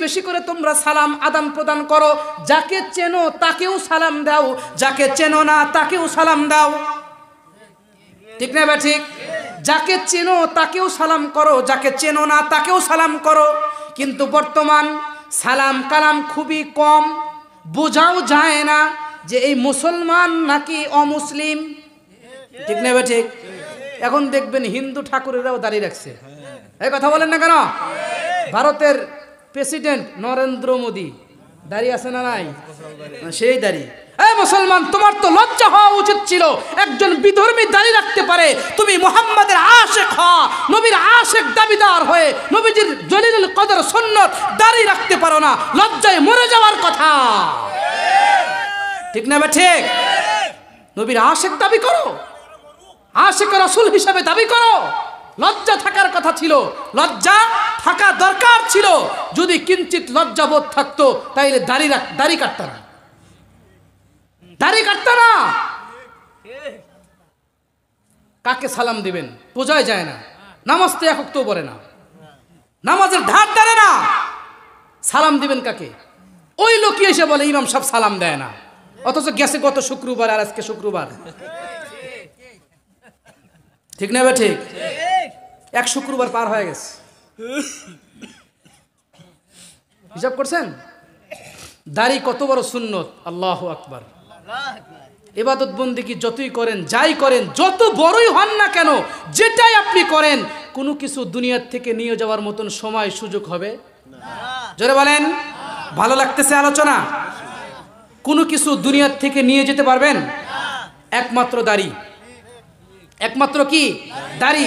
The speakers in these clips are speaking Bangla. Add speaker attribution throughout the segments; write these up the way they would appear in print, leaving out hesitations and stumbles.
Speaker 1: বেশি করে তোমরা সালাম আদান প্রদান করো। যাকে চেনো তাকেও সালাম দাও, যাকে চেনো না তাকেও সালাম দাও। ঠিক না ঠিক? যাকে চেনো তাকেও সালাম করো, যাকে চেনো না তাকেও সালাম করো। কিন্তু বর্তমান সালাম কালাম খুবই কম, বোঝাও যায় না যে এই মুসলমান নাকি অমুসলিম। ঠিক না ঠিক? এখন দেখবেন হিন্দু ঠাকুরেরাও দাঁড়িয়ে রাখছে। এই কথা বলেন না কেন? ভারতের প্রেসিডেন্ট নরেন্দ্র মোদী দাঁড়িয়ে আছে না নাই? সেই দাঁড়িয়ে। এই মুসলমান, তোমার তো লজ্জা হওয়া উচিত ছিল। একজন বিধর্মী দাঁড়িয়ে রাখতে পারে, তুমি মুহাম্মাদের আশিক হওয়া, নবীর আশিক দাবিদার হয়ে নবীজির জলিলুল কদর সুন্নাত দাঁড়িয়ে রাখতে পারো না, লজ্জায় মরে যাওয়ার কথা। ঠিক না ঠিক? নবীর আশিক দাবি করো, আশিক রাসূল হিসাবে দাবি করো। লজ্জা থাকার কথা ছিল, লজ্জা থাকা দরকার ছিল। যদি কিঞ্চিত লজ্জাবোধ থাকতো তাইলে দাড়ি কাটতো না, দাড়ি কাটতো না। কাকে সালাম দিবেন বোঝাই যায় না। নামাজ তো একক তো পড়ে না, নামাজের ধার ধারে না, সালাম দিবেন কাকে? ওই লোকই এসে বলে ইমাম সাহেব সালাম দেয় না, অথচ গেছে গত শুক্রবার আর আজকে শুক্রবার। ঠিক না ঠিক? এক শুক্রবার পার হয়ে গেছে, হিসাব করছেন? দাড়ি কত বড় সুন্নত! আল্লাহু আকবার। ইবাদত বন্দেগী যতই করেন, যাই করেন, যত বড়ই হন না কেন, যেটাই আপনি করেন, কোনো কিছু দুনিয়ার থেকে নিয়ে যাওয়ার মতন সময় সুযোগ হবে না। জোরে বলেন, ভালো লাগতেছে আলোচনা? কোনো কিছু দুনিয়ার থেকে নিয়ে যেতে পারবেন? একমাত্র দাড়ি। একমাত্র কি? দাড়ি।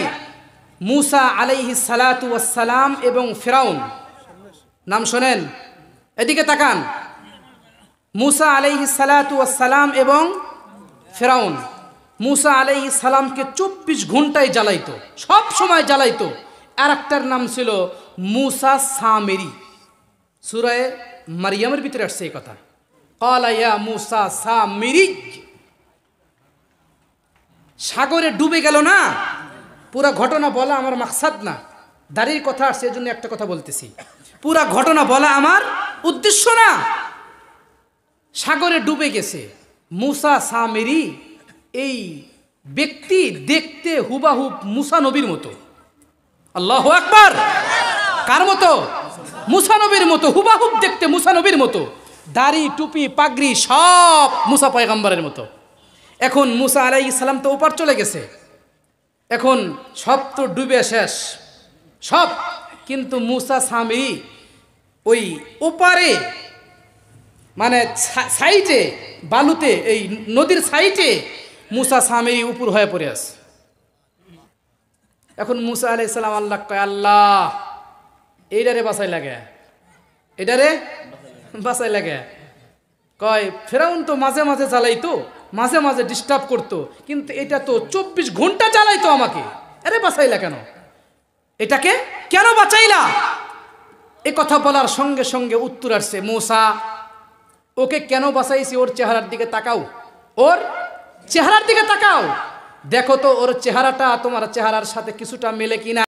Speaker 1: মুসা আলাইহিস সালাতু ওয়াস সালাম এবং ফিরাউন, নাম শোনেন, এদিকে তাকান। মুসা আলাইহিস সালাতু ওয়াস সালাম এবং ফিরাউন, মুসা আলাইহিস সালামকে 24 ঘন্টায় জ্বালাইতো, সব সময় জ্বালাইতো। আর একটার নাম ছিল মুসা সামেরি। সূরা মারইয়ামের ভিতরে আসছে এই কথা, ক্বালা ইয়া মুসা সামেরি। সাগরে ডুবে গেল না, পুরা ঘটনা বলা আমার মাকসাদ না, দাড়ির কথা আসছে এজন্য একটা কথা বলতেছি। পুরা ঘটনা বলা আমার উদ্দেশ্য না। সাগরে ডুবে গেছে মুসা সামেরি। এই ব্যক্তি দেখতে হুবাহুব মুসা নবীর মতো। আল্লাহু আকবার। কার মতো? মুসা নবীর মতো, হুবাহুব দেখতে মুসা নবীর মতো। দাড়ি টুপি পাগড়ি সব মুসা পয়গম্বরের মতো। এখন মুসা আলাইহিস সালাম তো ওপার চলে গেছে, এখন সব তো ডুবে শেষ সব। কিন্তু মুসা সামেরি ওই ওপারে, মানে সাইডে বালুতে, এই নদীর সাইডে মুসা সামেরি উপর হয়ে পড়ে আছে। এখন মুসা আলাইহিস সালাম আল্লাহ কয়, আল্লাহ এইটারে বাঁচাই লাগে, এটারে বাঁচাই লাগে। কয় ফেরাউন তো মাঝে মাঝে জ্বালাইতো, মাঝে মাঝে ডিস্টার্ব করতো, কিন্তু এটা তো 24 ঘন্টা জ্বালাইতো আমাকে। আরে বাঁচাইলা কেন? এটাকে কেন বাঁচাইলা? এ কথা বলার সঙ্গে সঙ্গে উত্তর আসছে, মুসা ওকে কেন বাঁচাইছি? ওর চেহারার দিকে তাকাও, ওর চেহারার দিকে তাকাও, দেখো তো ওর চেহারাটা তোমার চেহারার সাথে কিছুটা মেলে কিনা।